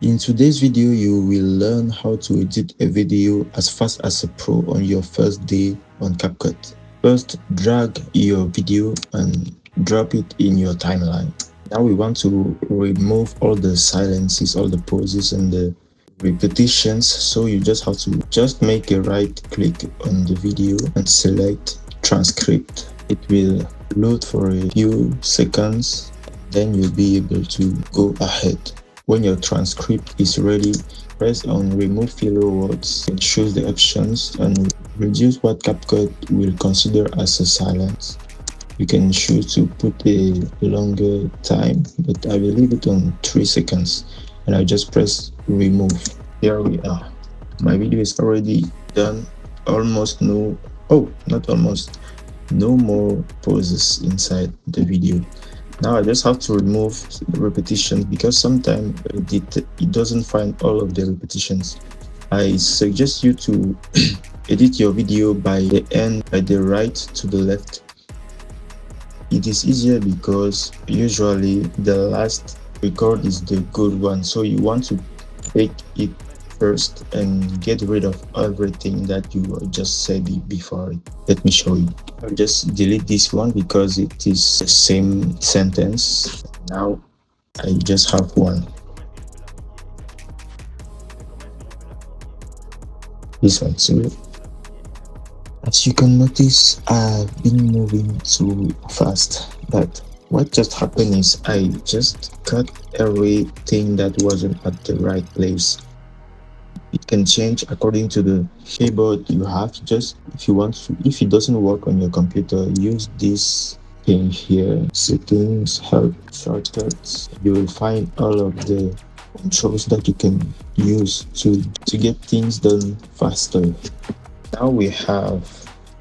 In today's video, you will learn how to edit a video as fast as a pro on your first day on CapCut. First, drag your video and drop it in your timeline. Now we want to remove all the silences, all the pauses and the repetitions. So you just have to make a right click on the video and select transcript. It will load for a few seconds, then you'll be able to go ahead. When your transcript is ready, press on remove filler words. It shows the options and reduce what CapCut will consider as a silence. You can choose to put a longer time, but I will leave it on 3 seconds and I just press remove. Here we are. My video is already done. Almost no, not almost, no more pauses inside the video. Now I just have to remove the repetitions because sometimes it doesn't find all of the repetitions. I suggest you to edit your video by the end, by the right to the left. It is easier because usually the last record is the good one, so you want to take it first and get rid of everything that you just said before it. Let me show you. I'll just delete this one because it is the same sentence. Now I just have one. This one too. As you can notice, I've been moving too fast, but what just happened is I just cut everything that wasn't at the right place. It can change according to the keyboard you have. Just if you want to, if it doesn't work on your computer, use this thing here, settings, help, shortcuts. You will find all of the controls that you can use to get things done faster. Now we have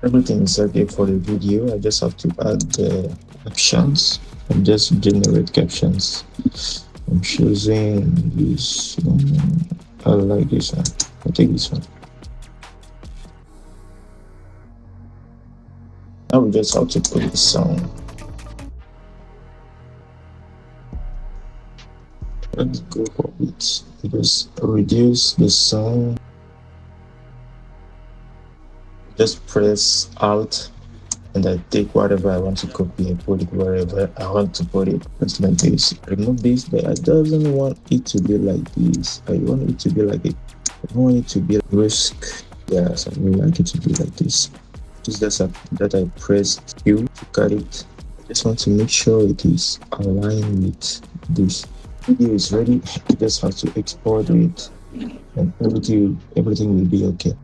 everything is okay for the video. I just have to add the captions and just generate captions. I'm choosing this one. I like this one. I'll take this one. Now we just have to put the song. Let's go for it. Just reduce the song. Just press Alt and I take whatever I want to copy and put it wherever I want to put it. Just like this. Remove this, but I doesn't want it to be like this. I want it to be like it. I don't want it to be risk. Yeah, so I would like it to be like this. Just that I pressed Q to cut it. I just want to make sure it is aligned with this. Video is ready. You just have to export it and everything will be okay.